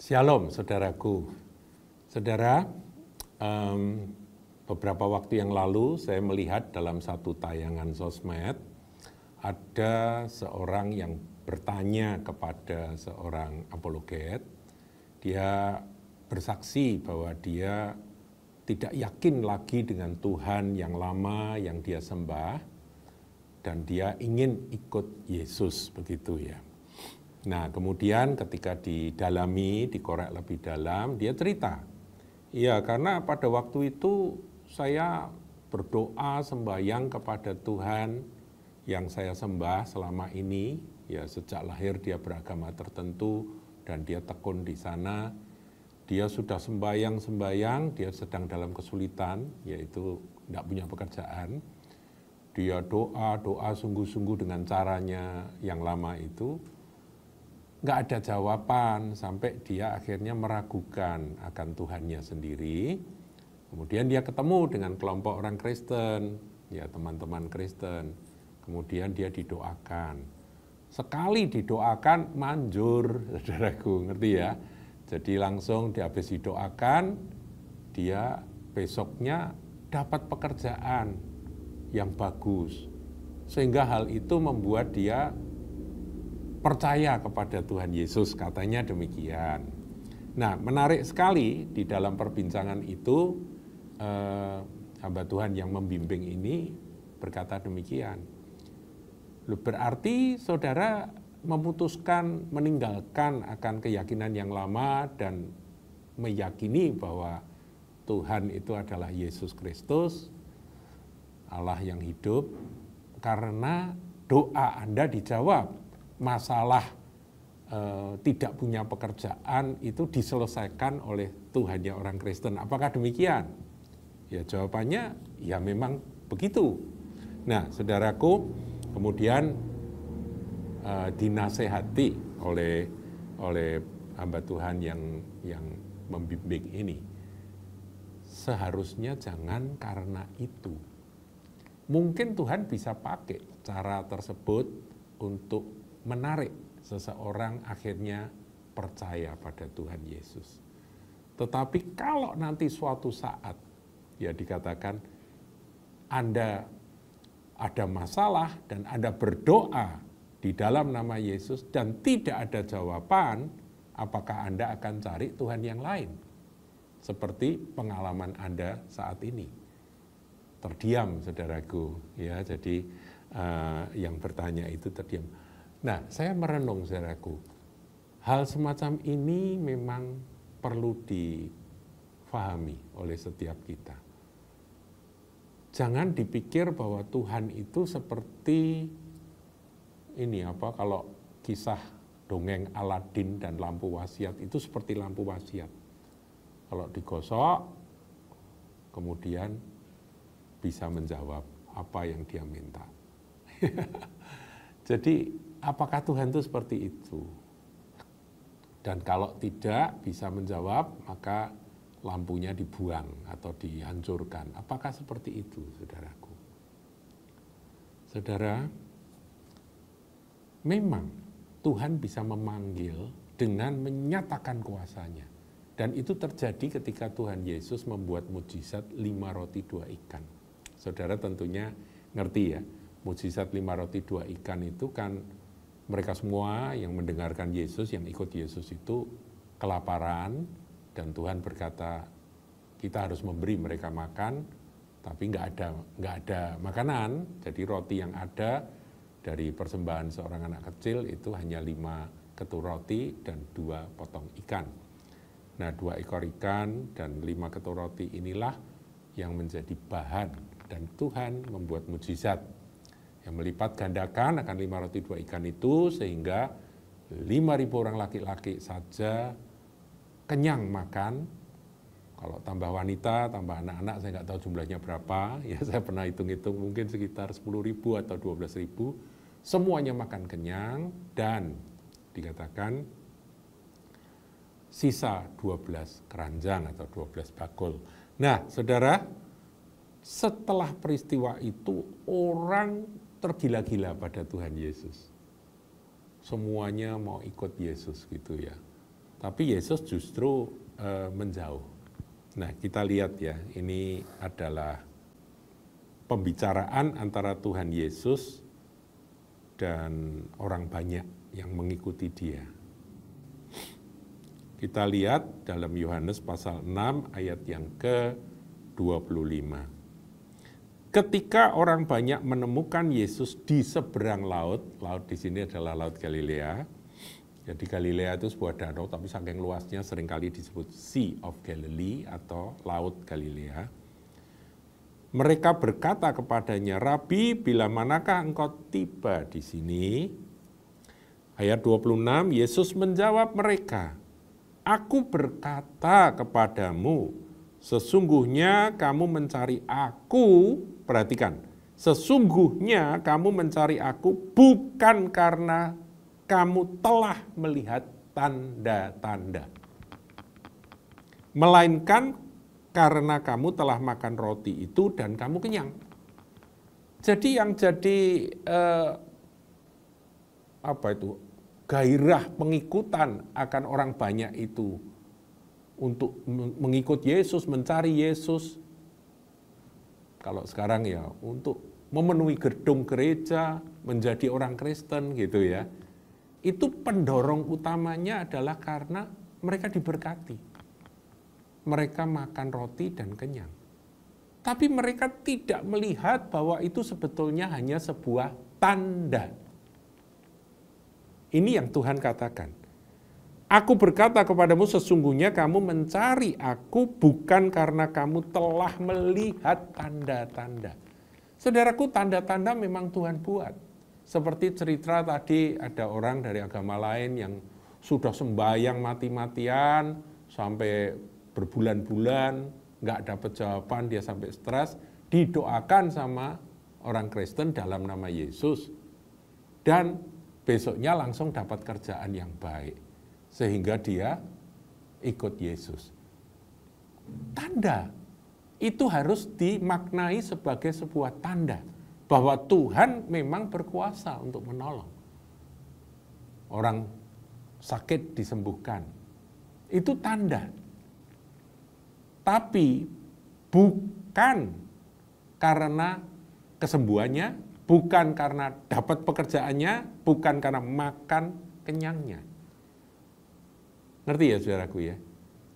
Shalom saudaraku. Saudara, beberapa waktu yang lalu saya melihat dalam satu tayangan sosmed ada seorang yang bertanya kepada seorang apologet. Dia bersaksi bahwa dia tidak yakin lagi dengan Tuhan yang lama yang dia sembah dan dia ingin ikut Yesus, begitu ya. Nah, kemudian ketika didalami, dikorek lebih dalam, dia cerita. Ya, karena pada waktu itu saya berdoa sembahyang kepada Tuhan yang saya sembah selama ini. Ya, sejak lahir dia beragama tertentu dan dia tekun di sana. Dia sudah sembahyang, dia sedang dalam kesulitan, yaitu tidak punya pekerjaan. Dia doa sungguh-sungguh dengan caranya yang lama itu. Nggak ada jawaban sampai dia akhirnya meragukan akan Tuhannya sendiri. Kemudian dia ketemu dengan kelompok orang Kristen, ya teman-teman Kristen. Kemudian dia didoakan. Sekali didoakan manjur, saudaraku, ngerti ya? Jadi langsung habis didoakan, dia besoknya dapat pekerjaan yang bagus. Sehingga hal itu membuat dia percaya kepada Tuhan Yesus, katanya demikian. Nah, menarik sekali di dalam perbincangan itu, hamba Tuhan yang membimbing ini berkata demikian. Berarti saudara memutuskan meninggalkan akan keyakinan yang lama dan meyakini bahwa Tuhan itu adalah Yesus Kristus, Allah yang hidup, karena doa Anda dijawab. Masalah tidak punya pekerjaan itu diselesaikan oleh Tuhannya orang Kristen. Apakah demikian? Ya, jawabannya ya memang begitu. Nah, saudaraku, kemudian dinasehati oleh hamba Tuhan yang membimbing ini. Seharusnya jangan karena itu. Mungkin Tuhan bisa pakai cara tersebut untuk menarik seseorang akhirnya percaya pada Tuhan Yesus. Tetapi kalau nanti suatu saat, ya dikatakan Anda ada masalah dan Anda berdoa di dalam nama Yesus dan tidak ada jawaban, apakah Anda akan cari Tuhan yang lain? Seperti pengalaman Anda saat ini. Terdiam, saudaraku. Ya, jadi yang bertanya itu terdiam. Nah, saya merenung, saudaraku, hal semacam ini memang perlu difahami oleh setiap kita. Jangan dipikir bahwa Tuhan itu seperti ini kalau kisah dongeng Aladin dan lampu wasiat itu seperti lampu wasiat. Kalau digosok, kemudian bisa menjawab apa yang dia minta. Jadi apakah Tuhan itu seperti itu? Dan kalau tidak bisa menjawab, maka lampunya dibuang atau dihancurkan. Apakah seperti itu, saudaraku? Saudara, memang Tuhan bisa memanggil dengan menyatakan kuasanya. Dan itu terjadi ketika Tuhan Yesus membuat mujizat 5 roti 2 ikan. Saudara tentunya ngerti ya, mujizat 5 roti 2 ikan itu kan mereka semua yang mendengarkan Yesus, yang ikut Yesus itu kelaparan, dan Tuhan berkata, kita harus memberi mereka makan, tapi nggak ada makanan. Jadi roti yang ada dari persembahan seorang anak kecil itu hanya 5 ketur roti dan 2 potong ikan. Nah, 2 ekor ikan dan 5 ketur roti inilah yang menjadi bahan, dan Tuhan membuat mujizat yang melipat gandakan akan 5 roti 2 ikan itu, sehingga 5.000 orang laki-laki saja kenyang makan. Kalau tambah wanita, tambah anak-anak, saya nggak tahu jumlahnya berapa, ya saya pernah hitung-hitung mungkin sekitar 10.000 atau 12.000, semuanya makan kenyang, dan dikatakan sisa 12 keranjang atau 12 bakul. Nah, saudara, setelah peristiwa itu orang tergila-gila pada Tuhan Yesus. Semuanya mau ikut Yesus gitu ya. Tapi Yesus justru menjauh. Nah, kita lihat ya, ini adalah pembicaraan antara Tuhan Yesus dan orang banyak yang mengikuti dia. Kita lihat dalam Yohanes pasal 6 ayat yang ke-25. Ketika orang banyak menemukan Yesus di seberang laut, laut di sini adalah Laut Galilea. Jadi Galilea itu sebuah danau, tapi saking luasnya seringkali disebut Sea of Galilee atau Laut Galilea. Mereka berkata kepadanya, "Rabi, bila manakah engkau tiba di sini?" Ayat 26, Yesus menjawab mereka, "Aku berkata kepadamu, sesungguhnya kamu mencari aku," perhatikan, "sesungguhnya kamu mencari aku bukan karena kamu telah melihat tanda-tanda, melainkan karena kamu telah makan roti itu dan kamu kenyang." Jadi yang jadi gairah pengikutan akan orang banyak itu untuk mengikut Yesus, mencari Yesus. Kalau sekarang ya untuk memenuhi gedung gereja, menjadi orang Kristen gitu ya. Itu pendorong utamanya adalah karena mereka diberkati. Mereka makan roti dan kenyang. Tapi mereka tidak melihat bahwa itu sebetulnya hanya sebuah tanda. Ini yang Tuhan katakan. "Aku berkata kepadamu, sesungguhnya kamu mencari aku bukan karena kamu telah melihat tanda-tanda." Saudaraku, tanda-tanda memang Tuhan buat. Seperti cerita tadi ada orang dari agama lain yang sudah sembahyang mati-matian sampai berbulan-bulan, nggak dapat jawaban, dia sampai stres, didoakan sama orang Kristen dalam nama Yesus. Dan besoknya langsung dapat kerjaan yang baik. Sehingga dia ikut Yesus. Tanda itu harus dimaknai sebagai sebuah tanda bahwa Tuhan memang berkuasa untuk menolong. Orang sakit disembuhkan. Itu tanda. Tapi bukan karena kesembuhannya, bukan karena dapat pekerjaannya, bukan karena makan kenyangnya. Ngerti ya saudaraku ya?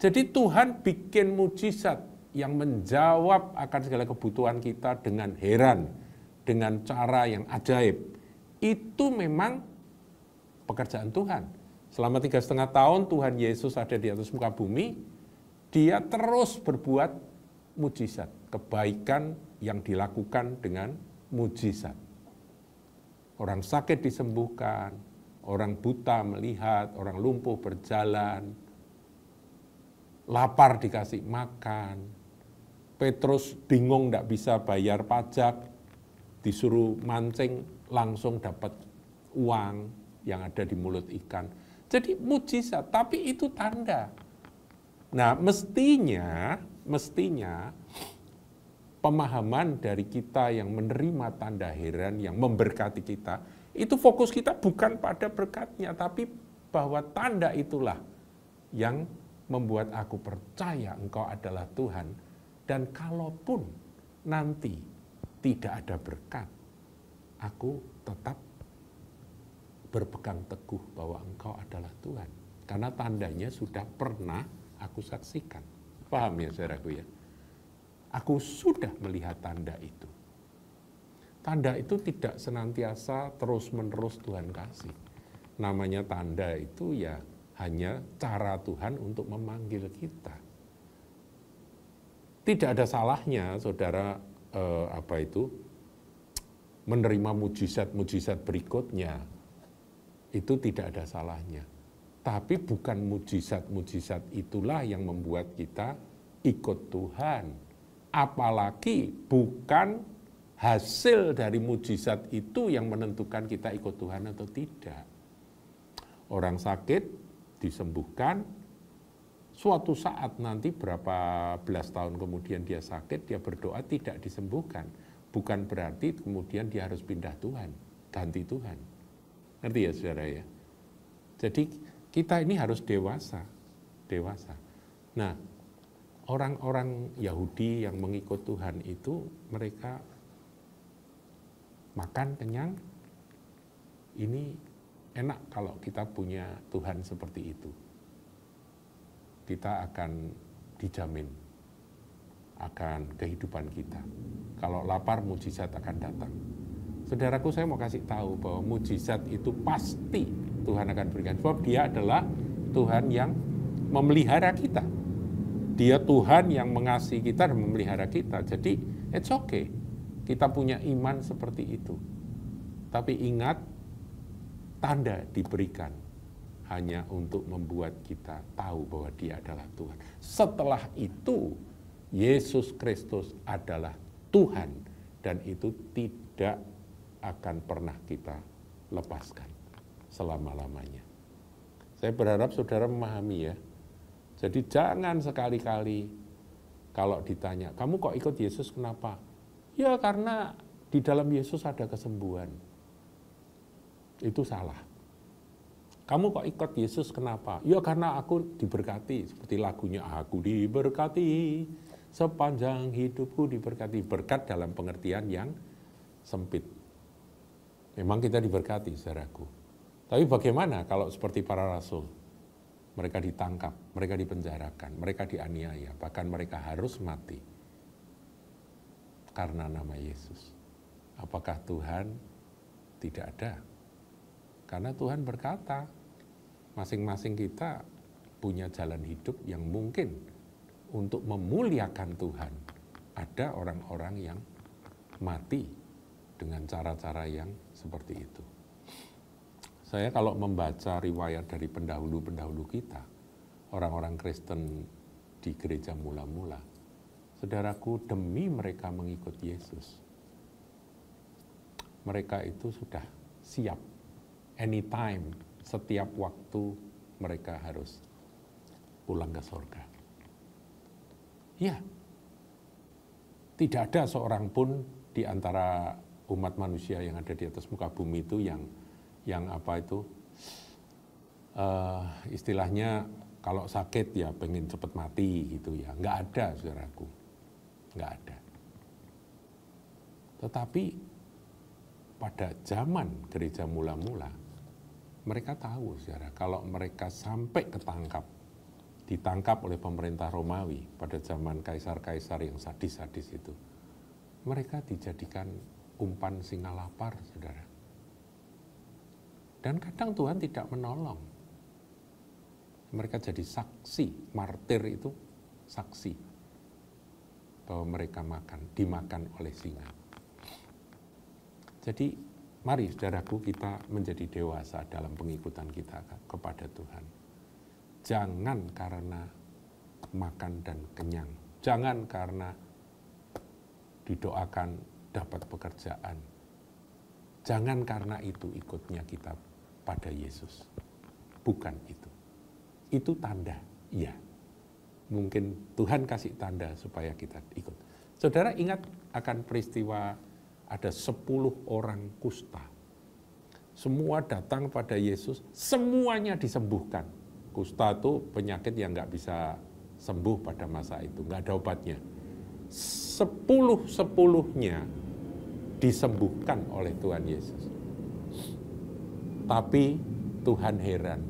Jadi Tuhan bikin mujizat yang menjawab akan segala kebutuhan kita dengan heran, dengan cara yang ajaib. Itu memang pekerjaan Tuhan. Selama 3,5 tahun Tuhan Yesus ada di atas muka bumi, dia terus berbuat mujizat, kebaikan yang dilakukan dengan mujizat. Orang sakit disembuhkan, orang buta melihat, orang lumpuh berjalan, lapar dikasih makan, Petrus bingung tidak bisa bayar pajak, disuruh mancing langsung dapat uang yang ada di mulut ikan. Jadi mujizat, tapi itu tanda. Nah, mestinya pemahaman dari kita yang menerima tanda heran, yang memberkati kita, itu fokus kita bukan pada berkatnya, tapi bahwa tanda itulah yang membuat aku percaya Engkau adalah Tuhan. Dan kalaupun nanti tidak ada berkat, aku tetap berpegang teguh bahwa Engkau adalah Tuhan. Karena tandanya sudah pernah aku saksikan. Paham ya saudaraku ya? Aku sudah melihat tanda itu. Tanda itu tidak senantiasa terus-menerus Tuhan kasih. Namanya tanda itu ya hanya cara Tuhan untuk memanggil kita. Tidak ada salahnya saudara menerima mujizat-mujizat berikutnya. Itu tidak ada salahnya. Tapi bukan mujizat-mujizat itulah yang membuat kita ikut Tuhan. Apalagi bukan hasil dari mujizat itu yang menentukan kita ikut Tuhan atau tidak. Orang sakit disembuhkan, suatu saat nanti berapa belas tahun kemudian dia sakit, dia berdoa tidak disembuhkan. Bukan berarti kemudian dia harus pindah Tuhan, ganti Tuhan. Ngerti ya saudara ya? Jadi kita ini harus dewasa. dewasa. Nah, orang-orang Yahudi yang mengikut Tuhan itu mereka makan kenyang. Ini enak kalau kita punya Tuhan seperti itu. Kita akan dijamin akan kehidupan kita. Kalau lapar, mujizat akan datang. Saudaraku, saya mau kasih tahu bahwa mujizat itu pasti Tuhan akan berikan. Sebab Dia adalah Tuhan yang memelihara kita. Dia Tuhan yang mengasihi kita dan memelihara kita. Jadi, it's okay. Kita punya iman seperti itu. Tapi ingat, tanda diberikan hanya untuk membuat kita tahu bahwa Dia adalah Tuhan. Setelah itu, Yesus Kristus adalah Tuhan dan itu tidak akan pernah kita lepaskan selama-lamanya. Saya berharap saudara memahami ya. Jadi jangan sekali-kali kalau ditanya, kamu kok ikut Yesus kenapa? Ya karena di dalam Yesus ada kesembuhan. Itu salah. Kamu kok ikut Yesus kenapa? Ya karena aku diberkati. Seperti lagunya, aku diberkati, sepanjang hidupku diberkati. Berkat dalam pengertian yang sempit. Memang kita diberkati, saudaraku. Tapi bagaimana kalau seperti para rasul? Mereka ditangkap, mereka dipenjarakan, mereka dianiaya, bahkan mereka harus mati karena nama Yesus. Apakah Tuhan tidak ada? Karena Tuhan berkata, masing-masing kita punya jalan hidup yang mungkin untuk memuliakan Tuhan. Ada orang-orang yang mati dengan cara-cara yang seperti itu. Saya kalau membaca riwayat dari pendahulu-pendahulu kita, orang-orang Kristen di gereja mula-mula, saudaraku, demi mereka mengikut Yesus, mereka itu sudah siap, anytime, setiap waktu mereka harus pulang ke surga. Ya, tidak ada seorang pun di antara umat manusia yang ada di atas muka bumi itu yang apa itu, istilahnya kalau sakit ya pengen cepat mati gitu ya. Nggak ada, saudaraku. Nggak ada. Tetapi pada zaman gereja mula-mula, mereka tahu, saudara, kalau mereka sampai ditangkap oleh pemerintah Romawi pada zaman kaisar-kaisar yang sadis-sadis itu, mereka dijadikan umpan singa lapar, saudara. Dan kadang Tuhan tidak menolong. Mereka jadi saksi, martir itu saksi bahwa mereka dimakan oleh singa. Jadi mari saudaraku kita menjadi dewasa dalam pengikutan kita kepada Tuhan. Jangan karena makan dan kenyang. Jangan karena didoakan dapat pekerjaan. Jangan karena itu ikutnya kita pada Yesus. Bukan itu. Itu tanda, iya. Mungkin Tuhan kasih tanda supaya kita ikut. Saudara ingat akan peristiwa ada 10 orang kusta. Semua datang pada Yesus, semuanya disembuhkan. Kusta itu penyakit yang nggak bisa sembuh pada masa itu, nggak ada obatnya. 10-10-nya disembuhkan oleh Tuhan Yesus. Tapi Tuhan heran,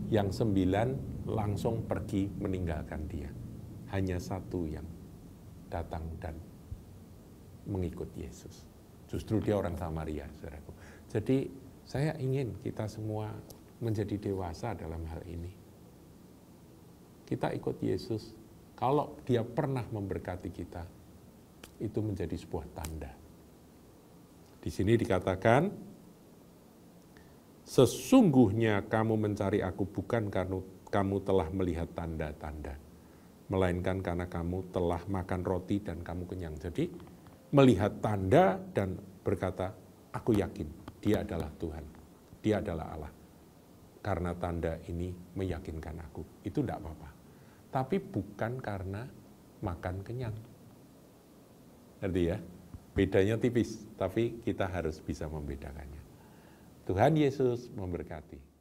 yang 9 langsung pergi meninggalkan dia. Hanya 1 yang datang dan mengikut Yesus. Justru dia orang Samaria, saudaraku. Jadi saya ingin kita semua menjadi dewasa dalam hal ini. Kita ikut Yesus, kalau dia pernah memberkati kita, itu menjadi sebuah tanda. Di sini dikatakan, sesungguhnya kamu mencari aku bukan karena kamu telah melihat tanda-tanda, melainkan karena kamu telah makan roti dan kamu kenyang. Jadi melihat tanda dan berkata, aku yakin dia adalah Tuhan, dia adalah Allah. Karena tanda ini meyakinkan aku, itu tidak apa-apa. Tapi bukan karena makan kenyang. Ngerti ya? Bedanya tipis, tapi kita harus bisa membedakannya. Tuhan Yesus memberkati.